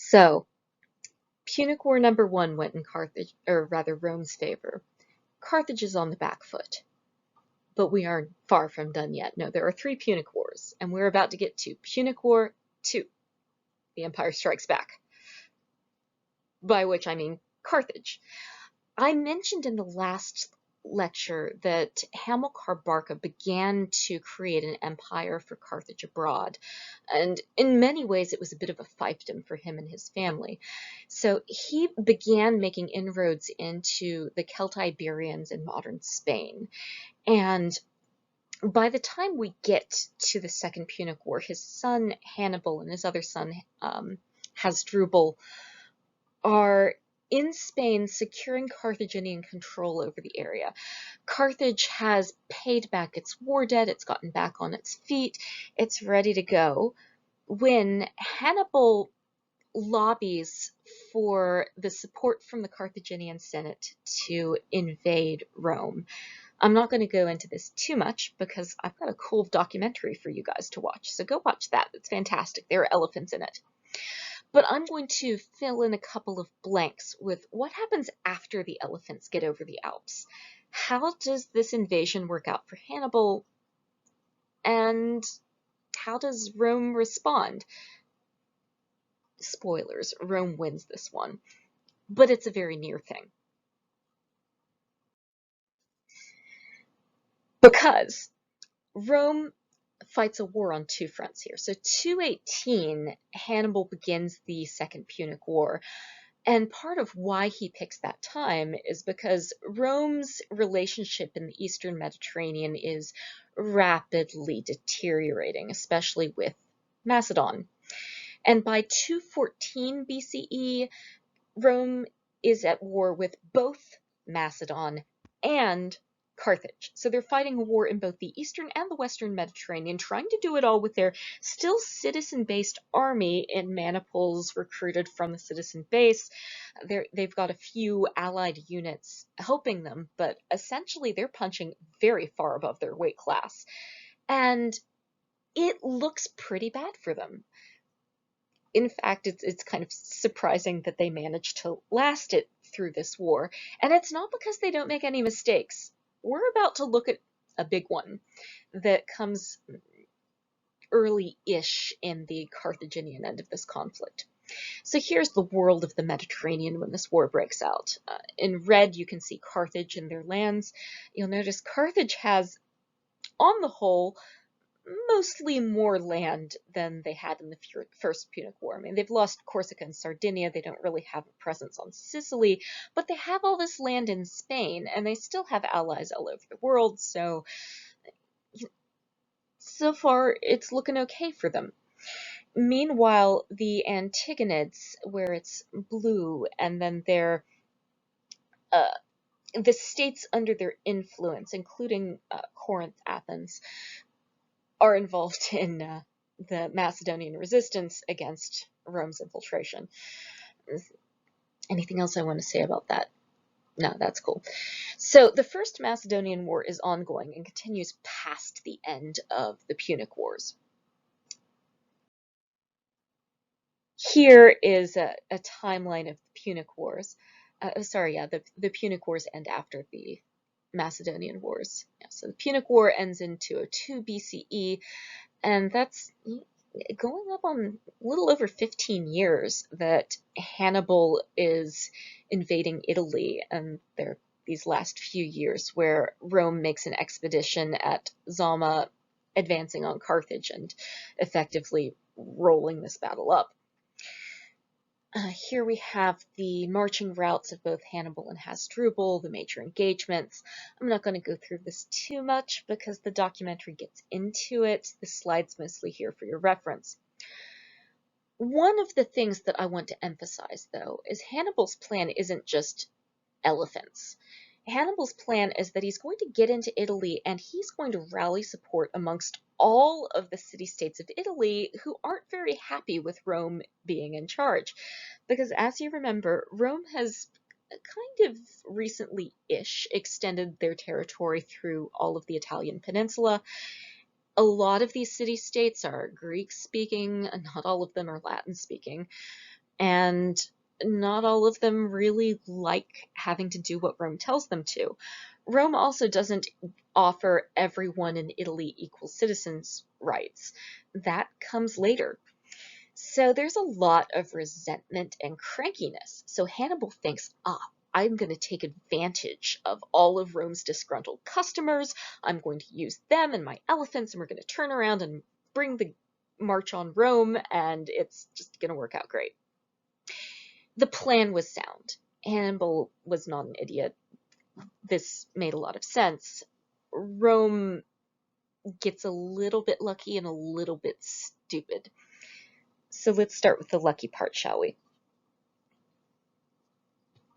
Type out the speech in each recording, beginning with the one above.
So, Punic War #1 went in Carthage, or rather Rome's favor. Carthage is on the back foot. But we are far from done yet. No, there are 3 Punic Wars, and we're about to get to Punic War 2, The Empire Strikes Back, by which I mean Carthage. I mentioned in the last lecture that Hamilcar Barca began to create an empire for Carthage abroad, and in many ways it was a bit of a fiefdom for him and his family. So he began making inroads into the Celtiberians in modern Spain, and by the time we get to the Second Punic War, his son Hannibal and his other son Hasdrubal are in Spain securing Carthaginian control over the area. Carthage has paid back its war debt, it's gotten back on its feet, it's ready to go, when Hannibal lobbies for the support from the Carthaginian Senate to invade Rome. I'm not going to go into this too much because I've got a cool documentary for you guys to watch, so go watch that. It's fantastic. There are elephants in it. But I'm going to fill in a couple of blanks with what happens after the elephants get over the Alps. How does this invasion work out for Hannibal? And how does Rome respond? Spoilers, Rome wins this one, but it's a very near thing. Because Rome fights a war on 2 fronts here. So 218, Hannibal begins the Second Punic War. And part of why he picks that time is because Rome's relationship in the Eastern Mediterranean is rapidly deteriorating, especially with Macedon. And by 214 BCE, Rome is at war with both Macedon and Carthage. So they're fighting a war in both the Eastern and the Western Mediterranean, trying to do it all with their still citizen-based army in maniples recruited from the citizen base. They've got a few allied units helping them, but essentially they're punching very far above their weight class. And it looks pretty bad for them. In fact, it's kind of surprising that they managed to last it through this war. And it's not because they don't make any mistakes. We're about to look at a big one that comes early-ish in the Carthaginian end of this conflict. So here's the world of the Mediterranean when this war breaks out. In red, you can see Carthage and their lands. You'll notice Carthage has, on the whole, mostly more land than they had in the First Punic War. I mean, they've lost Corsica and Sardinia, they don't really have a presence on Sicily, but they have all this land in Spain, and they still have allies all over the world, so far it's looking okay for them. Meanwhile, the Antigonids, where it's blue, and then the states under their influence, including Corinth, Athens, are involved in the Macedonian resistance against Rome's infiltration. Anything else I want to say about that? No, that's cool. So the First Macedonian War is ongoing and continues past the end of the Punic Wars. Here is a timeline of the Punic Wars. The Punic Wars end after the Macedonian Wars. Yeah, so the Punic War ends in 202 BCE, and that's going up on a little over 15 years that Hannibal is invading Italy, and there are these last few years where Rome makes an expedition at Zama, advancing on Carthage and effectively rolling this battle up. Here we have the marching routes of both Hannibal and Hasdrubal, the major engagements. I'm not going to go through this too much because the documentary gets into it. The slide's mostly here for your reference. One of the things that I want to emphasize, though, is Hannibal's plan isn't just elephants. Hannibal's plan is that he's going to get into Italy and he's going to rally support amongst all of the city-states of Italy who aren't very happy with Rome being in charge. Because as you remember, Rome has kind of recently-ish extended their territory through all of the Italian peninsula. A lot of these city-states are Greek-speaking, and not all of them are Latin-speaking. and not all of them really like having to do what Rome tells them to. Rome also doesn't offer everyone in Italy equal citizens' rights. That comes later. So there's a lot of resentment and crankiness. So Hannibal thinks, I'm going to take advantage of all of Rome's disgruntled customers. I'm going to use them and my elephants, and we're going to turn around and bring the march on Rome, and it's just going to work out great. The plan was sound. Hannibal was not an idiot. This made a lot of sense. Rome gets a little bit lucky and a little bit stupid. So let's start with the lucky part, shall we?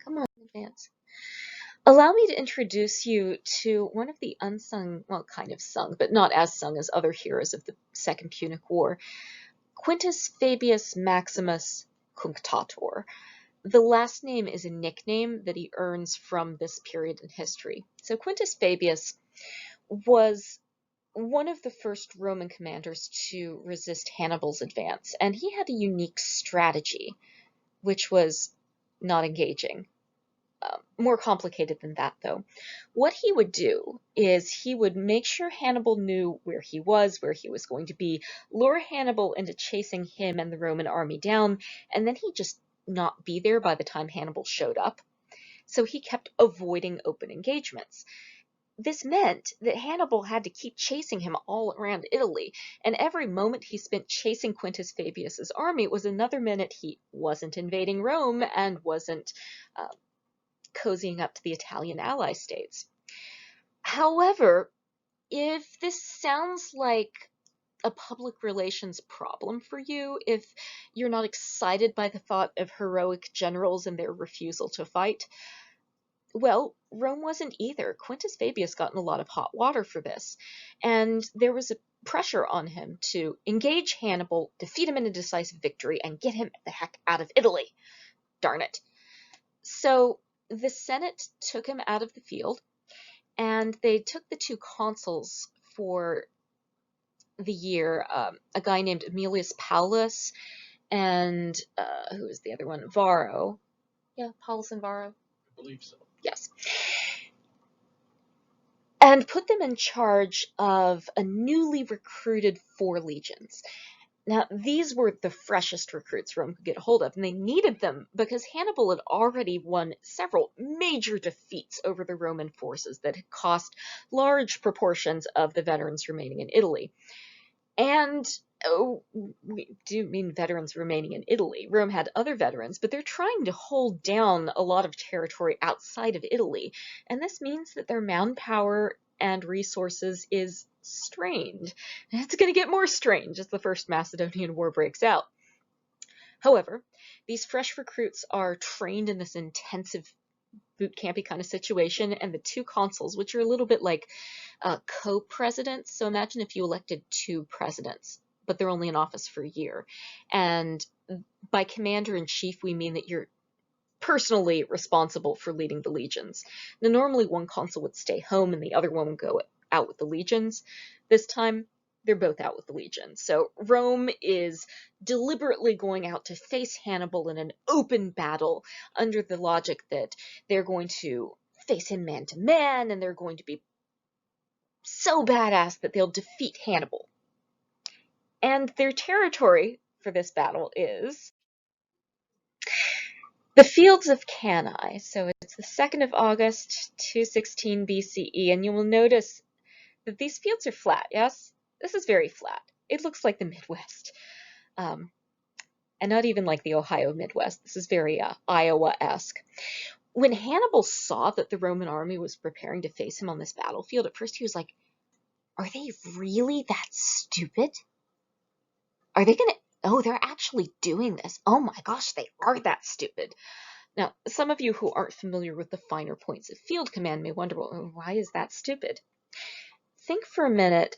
Come on, advance. Allow me to introduce you to one of the unsung, well, kind of sung, but not as sung as other heroes of the Second Punic War, Quintus Fabius Maximus Cunctator. The last name is a nickname that he earns from this period in history. So Quintus Fabius was one of the first Roman commanders to resist Hannibal's advance, and he had a unique strategy, which was not engaging. More complicated than that, though. What he would do is he would make sure Hannibal knew where he was going to be, lure Hannibal into chasing him and the Roman army down, and then he'd just not be there by the time Hannibal showed up. So he kept avoiding open engagements. This meant that Hannibal had to keep chasing him all around Italy, and every moment he spent chasing Quintus Fabius's army was another minute he wasn't invading Rome and wasn't cozying up to the Italian ally states. However, if this sounds like a public relations problem for you, if you're not excited by the thought of heroic generals and their refusal to fight, well, Rome wasn't either. Quintus Fabius got in a lot of hot water for this, and there was a pressure on him to engage Hannibal, defeat him in a decisive victory, and get him the heck out of Italy. Darn it. So the Senate took him out of the field, and they took the two consuls for the year, a guy named Aemilius Paullus, and who is the other one? Varro. Yeah, Paullus and Varro? I believe so. Yes. And put them in charge of a newly recruited 4 legions. Now, these were the freshest recruits Rome could get a hold of, and they needed them because Hannibal had already won several major defeats over the Roman forces that had cost large proportions of the veterans remaining in Italy. And we do mean veterans remaining in Italy. Rome had other veterans, but they're trying to hold down a lot of territory outside of Italy, and this means that their manpower and resources is strained. And it's going to get more strange as the First Macedonian War breaks out. However, these fresh recruits are trained in this intensive boot campy kind of situation, and the 2 consuls, which are a little bit like co-presidents. So imagine if you elected 2 presidents, but they're only in office for a year. And by commander-in-chief, we mean that you're personally responsible for leading the legions. Now, normally one consul would stay home and the other one would go out with the legions. This time, they're both out with the legions. So Rome is deliberately going out to face Hannibal in an open battle under the logic that they're going to face him man to man and they're going to be so badass that they'll defeat Hannibal. And their territory for this battle is the fields of Cannae. So it's the 2nd of August, 216 BCE, and you will notice that these fields are flat, yes? This is very flat. It looks like the Midwest. And not even like the Ohio Midwest. This is very Iowa-esque. When Hannibal saw that the Roman army was preparing to face him on this battlefield, at first he was like, are they really that stupid? Are they gonna... Oh, they're actually doing this. Oh my gosh, they are that stupid. Now, some of you who aren't familiar with the finer points of field command may wonder, well, why is that stupid? Think for a minute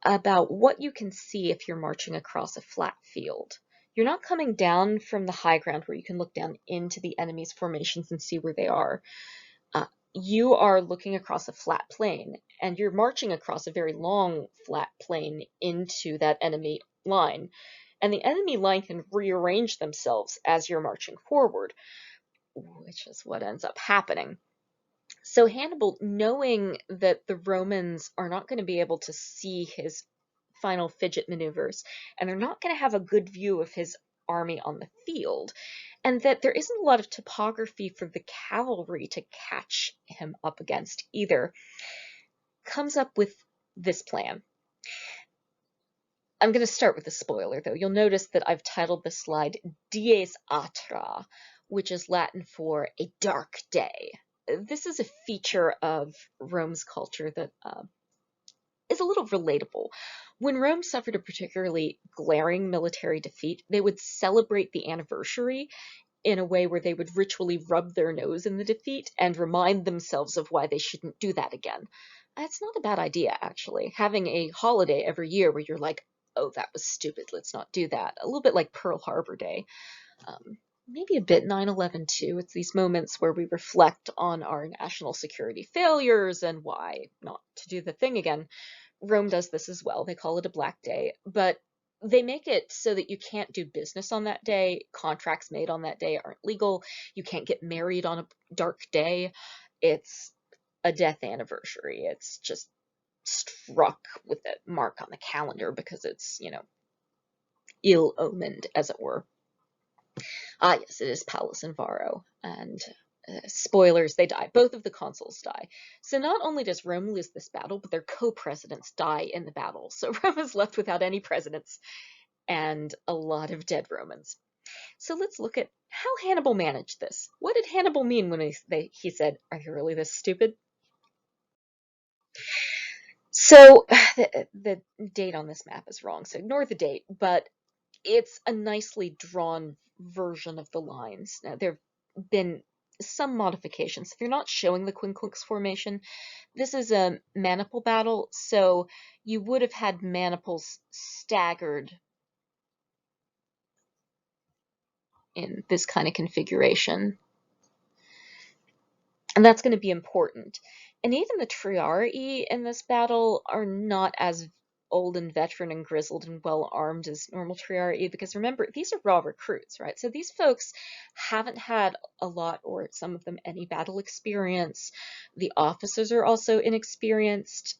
about what you can see if you're marching across a flat field. You're not coming down from the high ground where you can look down into the enemy's formations and see where they are. You are looking across a flat plain, and you're marching across a very long flat plain into that enemy line. and the enemy line can rearrange themselves as you're marching forward, which is what ends up happening. So Hannibal, knowing that the Romans are not going to be able to see his final fidget maneuvers, and they're not going to have a good view of his army on the field, and that there isn't a lot of topography for the cavalry to catch him up against either, comes up with this plan. I'm going to start with a spoiler, though. You'll notice that I've titled this slide Dies Atra, which is Latin for a dark day. This is a feature of Rome's culture that is a little relatable. When Rome suffered a particularly glaring military defeat, they would celebrate the anniversary in a way where they would ritually rub their nose in the defeat and remind themselves of why they shouldn't do that again. It's not a bad idea, actually. Having a holiday every year where you're like, oh, that was stupid, let's not do that. A little bit like Pearl Harbor Day. Maybe a bit 9/11 too. It's these moments where we reflect on our national security failures and why not to do the thing again. Rome does this as well. They call it a Black Day, but they make it so that you can't do business on that day. Contracts made on that day aren't legal. You can't get married on a dark day. It's a death anniversary. It's just struck with a mark on the calendar because it's, ill-omened, as it were. Yes, it is Paullus and Varro, and spoilers, they die. Both of the consuls die. So not only does Rome lose this battle, but their co-presidents die in the battle. So Rome is left without any presidents and a lot of dead Romans. So let's look at how Hannibal managed this. What did Hannibal mean when he said, "Are you really this stupid?" So the date on this map is wrong, so ignore the date, but it's a nicely drawn version of the lines. Now, there have been some modifications. If you're not showing the quincunx formation, this is a maniple battle, so you would have had maniples staggered in this kind of configuration. And that's going to be important. And even the triarii in this battle are not as old and veteran and grizzled and well armed as normal triarii, because remember, these are raw recruits, right? So these folks haven't had a lot, or some of them any battle experience. The officers are also inexperienced.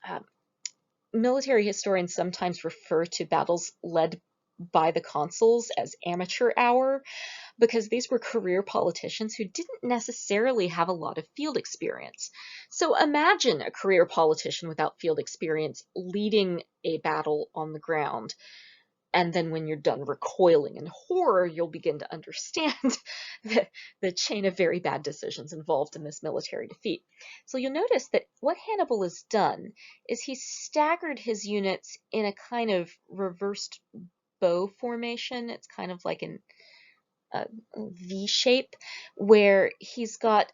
Military historians sometimes refer to battles led by the consuls as amateur hour, because these were career politicians who didn't necessarily have a lot of field experience. So imagine a career politician without field experience leading a battle on the ground, and then when you're done recoiling in horror, you'll begin to understand the chain of very bad decisions involved in this military defeat. So you'll notice that what Hannibal has done is he's staggered his units in a kind of reversed bow formation. It's kind of like an V shape, where he's got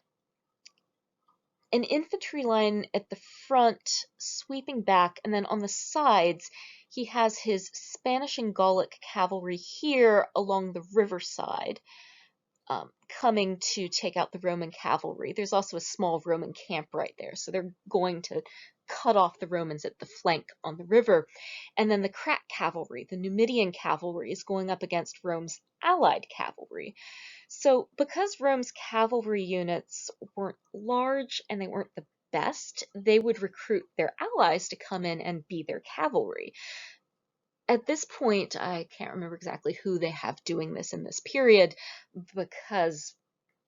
an infantry line at the front sweeping back, and then on the sides he has his Spanish and Gallic cavalry here along the riverside, coming to take out the Roman cavalry. There's also a small Roman camp right there, so they're going to cut off the Romans at the flank on the river. And then the crack cavalry, the Numidian cavalry, is going up against Rome's allied cavalry. So because Rome's cavalry units weren't large and they weren't the best, they would recruit their allies to come in and be their cavalry. At this point, I can't remember exactly who they have doing this in this period because,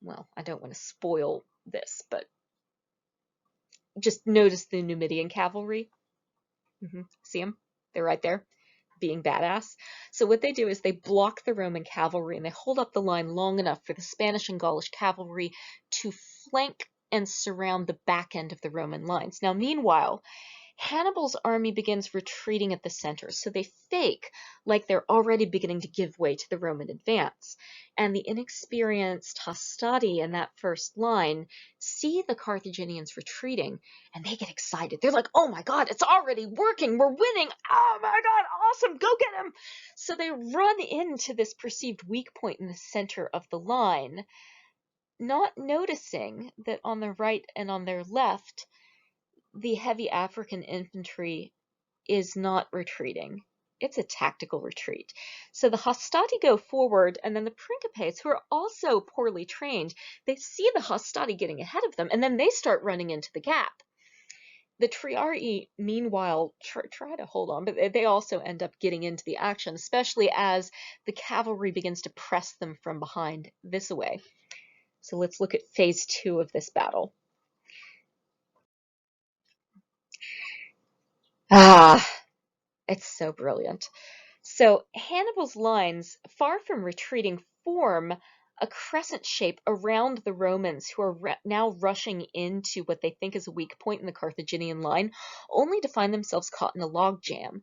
well, I don't want to spoil this, but just notice the Numidian cavalry. See them? They're right there, being badass. So what they do is they block the Roman cavalry and they hold up the line long enough for the Spanish and Gaulish cavalry to flank and surround the back end of the Roman lines. Now, meanwhile, Hannibal's army begins retreating at the center, so they fake like they're already beginning to give way to the Roman advance. And the inexperienced hastati in that first line see the Carthaginians retreating, and they get excited. They're like, oh my god, it's already working, we're winning, oh my god, awesome, go get them! So they run into this perceived weak point in the center of the line, not noticing that on the right and on their left, the heavy African infantry is not retreating. It's a tactical retreat. So the hostati go forward, and then the principes, who are also poorly trained, they see the hostati getting ahead of them, and then they start running into the gap. The triarii, meanwhile, try to hold on, but they also end up getting into the action, especially as the cavalry begins to press them from behind this way. So let's look at phase 2 of this battle. It's so brilliant. So Hannibal's lines, far from retreating, form a crescent shape around the Romans, who are now rushing into what they think is a weak point in the Carthaginian line, only to find themselves caught in a logjam.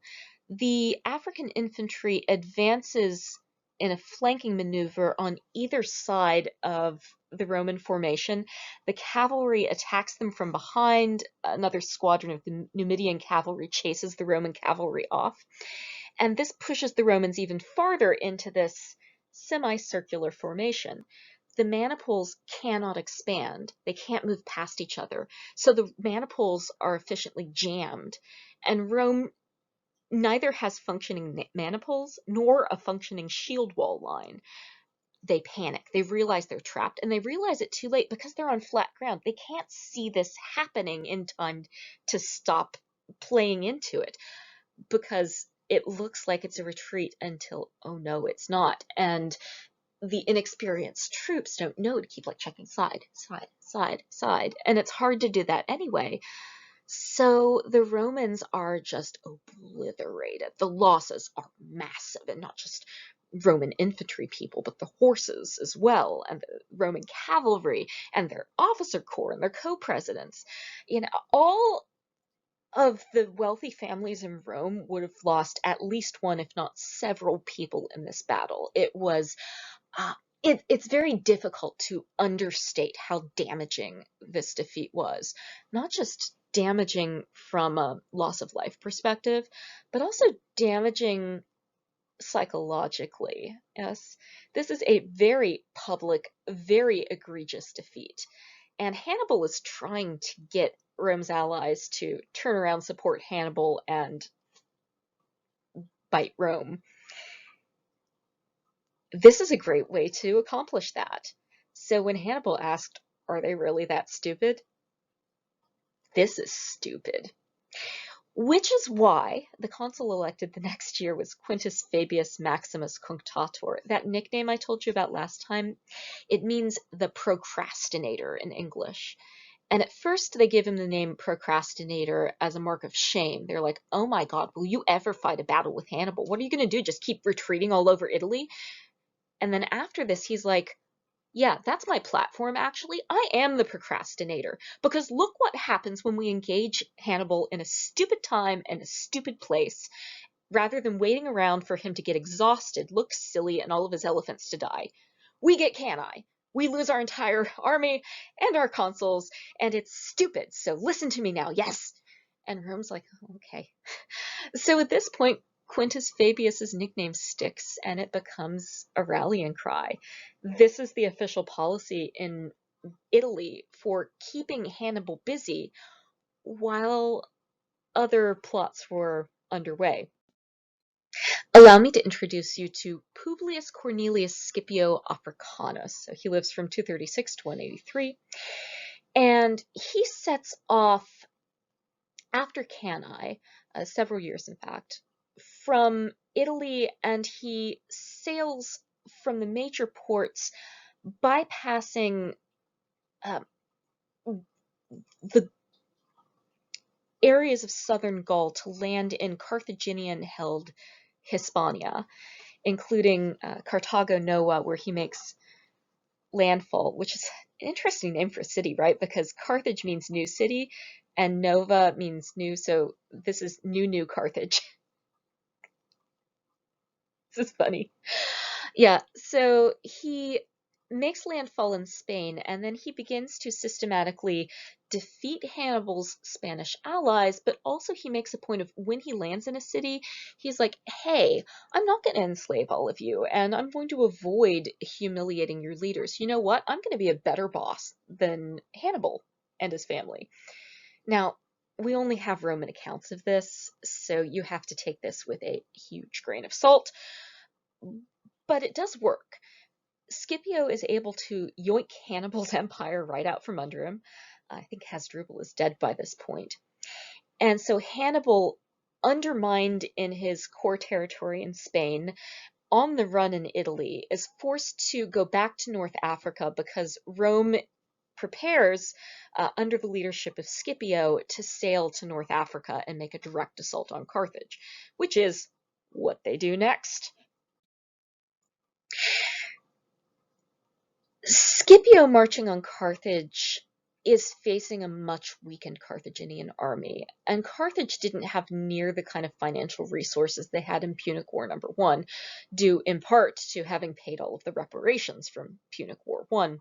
The African infantry advances in a flanking maneuver on either side of the Roman formation. The cavalry attacks them from behind. Another squadron of the Numidian cavalry chases the Roman cavalry off. And this pushes the Romans even farther into this semicircular formation. The maniples cannot expand. They can't move past each other. So the maniples are efficiently jammed. And Rome neither has functioning maniples nor a functioning shield wall line. They panic. They realize they're trapped, and they realize it too late because they're on flat ground. They can't see this happening in time to stop playing into it, because it looks like it's a retreat until, oh no, it's not. And the inexperienced troops don't know to keep like checking side, side, side, side. And it's hard to do that anyway. So the Romans are just obliterated. The losses are massive, and not just Roman infantry people, but the horses as well, and the Roman cavalry, and their officer corps, and their co-presidents. All of the wealthy families in Rome would have lost at least one, if not several, people in this battle. It's very difficult to understate how damaging this defeat was. Not just damaging from a loss of life perspective, but also damaging psychologically. Yes, this is a very public, very egregious defeat. And Hannibal is trying to get Rome's allies to turn around, support Hannibal, and bite Rome. This is a great way to accomplish that. So when Hannibal asked, "Are they really that stupid?" This is stupid. Which is why the consul elected the next year was Quintus Fabius Maximus Cunctator. That nickname I told you about last time, it means the procrastinator in English. And at first they give him the name procrastinator as a mark of shame. They're like, oh my God, will you ever fight a battle with Hannibal? What are you going to do? Just keep retreating all over Italy? And then after this, he's like, yeah, that's my platform, actually. I am the procrastinator. Because look what happens when we engage Hannibal in a stupid time and a stupid place, rather than waiting around for him to get exhausted, look silly, and all of his elephants to die. We get Cannae. We lose our entire army and our consuls, and it's stupid. So listen to me now, yes. And Rome's like, okay. So at this point, Quintus Fabius's nickname sticks, and it becomes a rallying cry. This is the official policy in Italy for keeping Hannibal busy while other plots were underway. Allow me to introduce you to Publius Cornelius Scipio Africanus. So he lives from 236 to 183, and he sets off after Cannae, several years in fact, from Italy, and he sails from the major ports, bypassing the areas of southern Gaul to land in Carthaginian-held Hispania, including Carthago Nova, where he makes landfall, which is an interesting name for a city, right? Because Carthage means new city, and Nova means new, so this is new Carthage. This is funny. Yeah, so he makes landfall in Spain, and then he begins to systematically defeat Hannibal's Spanish allies, but also he makes a point of, when he lands in a city, he's like, hey, I'm not going to enslave all of you, and I'm going to avoid humiliating your leaders. You know what? I'm going to be a better boss than Hannibal and his family. Now, we only have Roman accounts of this, so you have to take this with a huge grain of salt, but it does work. Scipio is able to yoink Hannibal's empire right out from under him. I think Hasdrubal is dead by this point. And so Hannibal, undermined in his core territory in Spain, on the run in Italy, is forced to go back to North Africa because Rome prepares, under the leadership of Scipio, to sail to North Africa and make a direct assault on Carthage, which is what they do next. Scipio marching on Carthage is facing a much weakened Carthaginian army, and Carthage didn't have near the kind of financial resources they had in Punic War #1, due in part to having paid all of the reparations from Punic War I.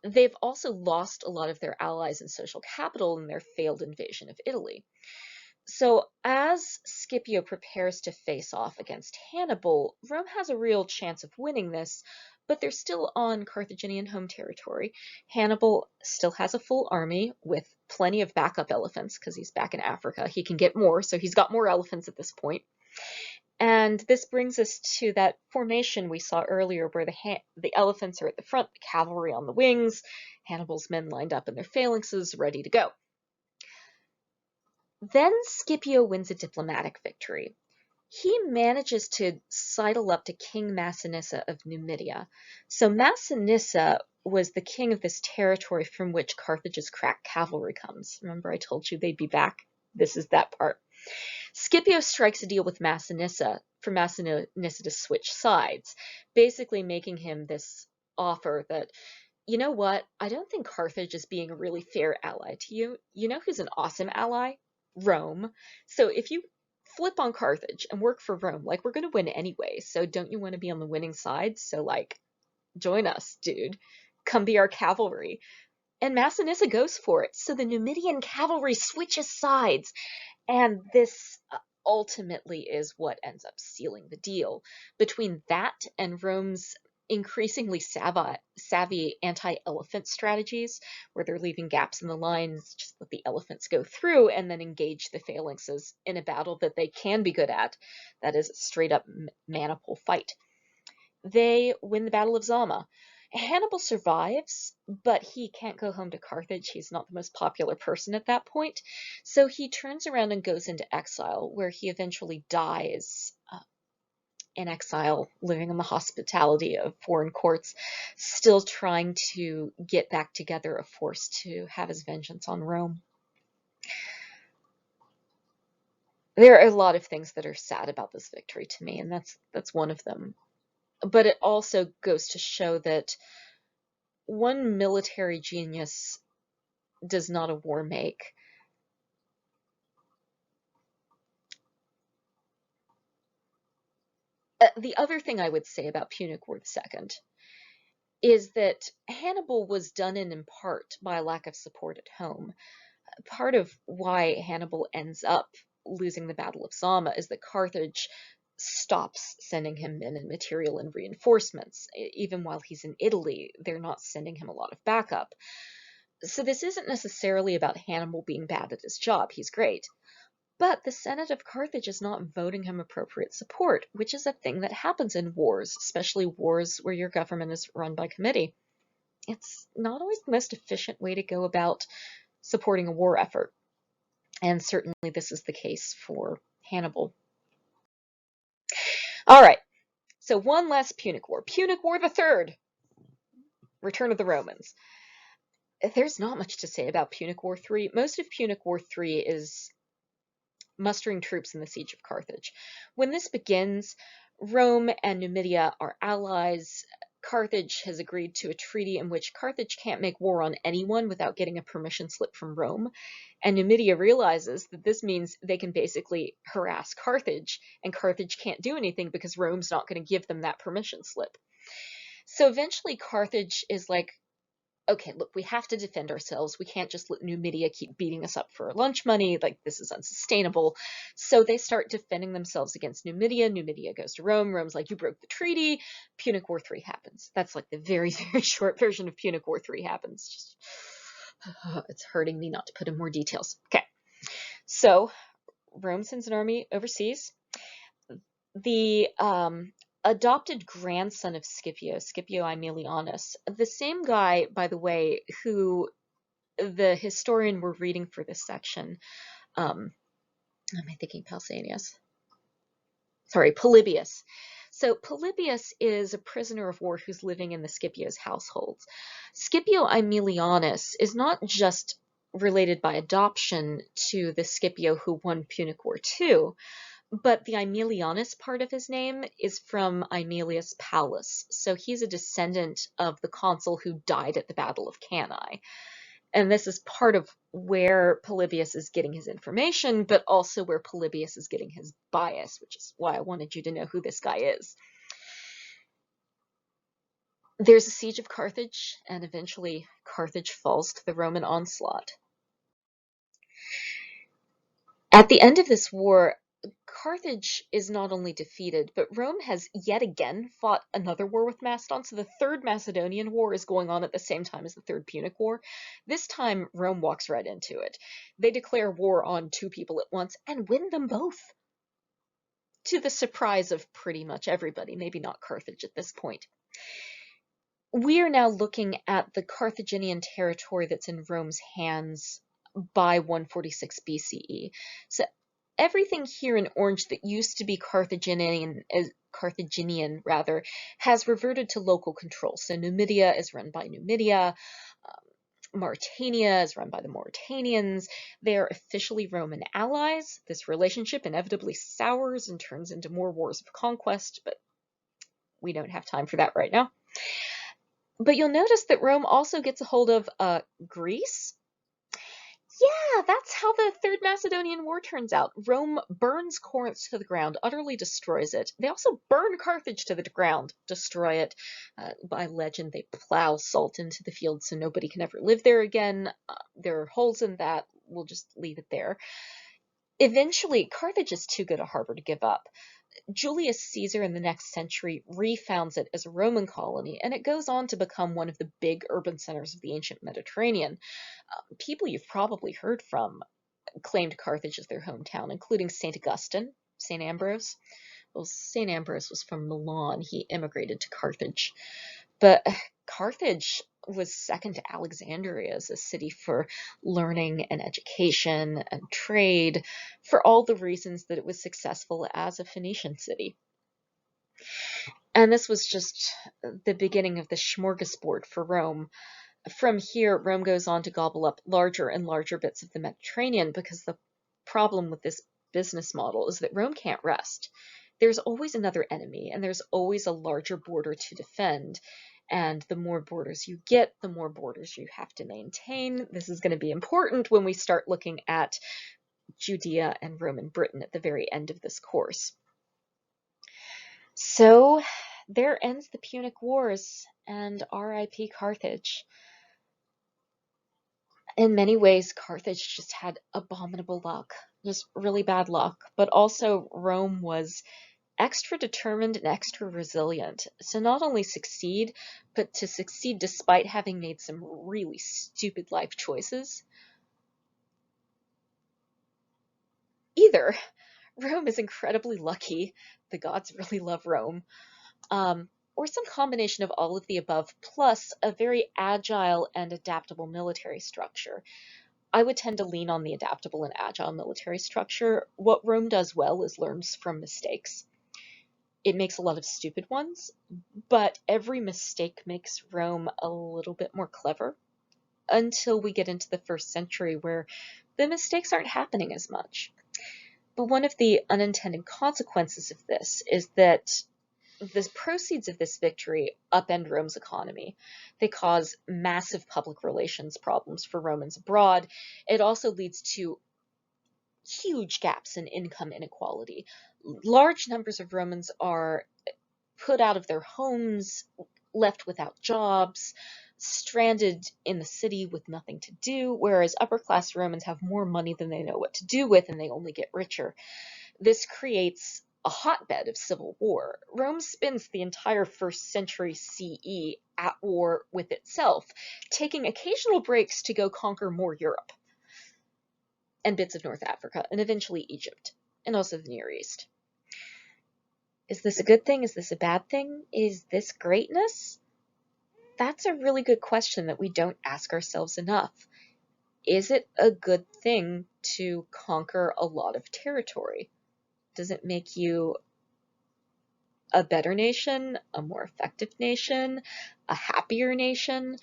They've also lost a lot of their allies and social capital in their failed invasion of Italy. So as Scipio prepares to face off against Hannibal, Rome has a real chance of winning this, but they're still on Carthaginian home territory. Hannibal still has a full army with plenty of backup elephants because he's back in Africa. He can get more, so he's got more elephants at this point. And this brings us to that formation we saw earlier where the elephants are at the front, the cavalry on the wings, Hannibal's men lined up in their phalanxes, ready to go. Then Scipio wins a diplomatic victory. He manages to sidle up to King Massinissa of Numidia. So Massinissa was the king of this territory from which Carthage's crack cavalry comes. Remember I told you they'd be back? This is that part. Scipio strikes a deal with Massinissa for Massinissa to switch sides, basically making him this offer that, you know what, I don't think Carthage is being a really fair ally to you. You know who's an awesome ally? Rome. So if you flip on Carthage and work for Rome, like, we're going to win anyway, so don't you want to be on the winning side? So, like, join us, dude. Come be our cavalry. And Massinissa goes for it. So the Numidian cavalry switches sides, and this ultimately is what ends up sealing the deal. Between that and Rome's increasingly savvy anti-elephant strategies, where they're leaving gaps in the lines, just let the elephants go through and then engage the phalanxes in a battle that they can be good at, that is a straight up maniple fight. They win the Battle of Zama. Hannibal survives, but he can't go home to Carthage. He's not the most popular person at that point. So he turns around and goes into exile, where he eventually dies in exile, living in the hospitality of foreign courts, still trying to get back together a force to have his vengeance on Rome. There are a lot of things that are sad about this victory to me, and that's one of them. But it also goes to show that one military genius does not a war make. The other thing I would say about Punic War II is that Hannibal was done in part by a lack of support at home. Part of why Hannibal ends up losing the Battle of Zama is that Carthage stops sending him men and material and reinforcements. Even while he's in Italy, they're not sending him a lot of backup. So this isn't necessarily about Hannibal being bad at his job. He's great. But the Senate of Carthage is not voting him appropriate support, which is a thing that happens in wars, especially wars where your government is run by committee. It's not always the most efficient way to go about supporting a war effort. And certainly this is the case for Hannibal. All right, so one last Punic War. Punic War III, Return of the Romans. There's not much to say about Punic War III. Most of Punic War III is mustering troops in the siege of Carthage. When this begins, Rome and Numidia are allies. Carthage has agreed to a treaty in which Carthage can't make war on anyone without getting a permission slip from Rome. And Numidia realizes that this means they can basically harass Carthage, and Carthage can't do anything because Rome's not going to give them that permission slip. So eventually Carthage is like, okay, look, we have to defend ourselves. We can't just let Numidia keep beating us up for lunch money. Like, this is unsustainable. So they start defending themselves against Numidia. Numidia goes to Rome. Rome's like, you broke the treaty. Punic War III happens. That's like the very, very short version of Punic War III happens. Just, it's hurting me not to put in more details. Okay. So Rome sends an army overseas. The adopted grandson of Scipio, Scipio Aemilianus, the same guy, by the way, who the historian we're reading for this section, am I thinking Pausanias? Sorry, Polybius. So Polybius is a prisoner of war who's living in the Scipio's households. Scipio Aemilianus is not just related by adoption to the Scipio who won Punic War II, but the Aemilianus part of his name is from Aemilius Paullus, so he's a descendant of the consul who died at the Battle of Cannae. And this is part of where Polybius is getting his information, but also where Polybius is getting his bias, which is why I wanted you to know who this guy is. There's a siege of Carthage, and eventually Carthage falls to the Roman onslaught. At the end of this war, Carthage is not only defeated, but Rome has yet again fought another war with Macedon. So the Third Macedonian War is going on at the same time as the Third Punic War. This time, Rome walks right into it. They declare war on two people at once and win them both, to the surprise of pretty much everybody, maybe not Carthage at this point. We are now looking at the Carthaginian territory that's in Rome's hands by 146 BCE. So everything here in orange that used to be Carthaginian has reverted to local control. So Numidia is run by Numidia, Mauritania is run by the Mauritanians. They are officially Roman allies. This relationship inevitably sours and turns into more wars of conquest, but we don't have time for that right now. But you'll notice that Rome also gets a hold of Greece. Yeah, that's how the Third Macedonian War turns out. Rome burns Corinth to the ground, utterly destroys it. They also burn Carthage to the ground, destroy it. By legend, they plow salt into the field so nobody can ever live there again. There are holes in that. We'll just leave it there. Eventually, Carthage is too good a harbor to give up. Julius Caesar in the next century refounds it as a Roman colony, and it goes on to become one of the big urban centers of the ancient Mediterranean. People you've probably heard from claimed Carthage as their hometown, including St. Augustine, St. Ambrose. Well, St. Ambrose was from Milan. He immigrated to Carthage. But Carthage was second to Alexandria as a city for learning and education and trade, for all the reasons that it was successful as a Phoenician city. And this was just the beginning of the smorgasbord for Rome. From here, Rome goes on to gobble up larger and larger bits of the Mediterranean, because the problem with this business model is that Rome can't rest. There's always another enemy, and there's always a larger border to defend. And the more borders you get, the more borders you have to maintain. This is going to be important when we start looking at Judea and Roman Britain at the very end of this course. So there ends the Punic Wars, and R.I.P. Carthage. In many ways, Carthage just had abominable luck, just really bad luck, but also Rome was extra determined and extra resilient to not only succeed, but to succeed despite having made some really stupid life choices. Either Rome is incredibly lucky, the gods really love Rome, or some combination of all of the above, plus a very agile and adaptable military structure. I would tend to lean on the adaptable and agile military structure. What Rome does well is learns from mistakes. It makes a lot of stupid ones, but every mistake makes Rome a little bit more clever until we get into the first century where the mistakes aren't happening as much. But one of the unintended consequences of this is that the proceeds of this victory upend Rome's economy. They cause massive public relations problems for Romans abroad. It also leads to huge gaps in income inequality. Large numbers of Romans are put out of their homes, left without jobs, stranded in the city with nothing to do, whereas upper-class Romans have more money than they know what to do with, and they only get richer. This creates a hotbed of civil war. Rome spends the entire 1st century CE at war with itself, taking occasional breaks to go conquer more Europe. and bits of North Africa, and eventually Egypt, and also the Near East. Is this a good thing? Is this a bad thing? Is this greatness? That's a really good question that we don't ask ourselves enough. Is it a good thing to conquer a lot of territory? Does it make you a better nation, a more effective nation, a happier nation?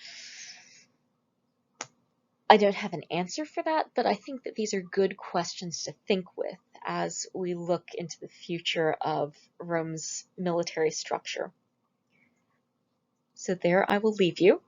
I don't have an answer for that, but I think that these are good questions to think with as we look into the future of Rome's military structure. So there I will leave you.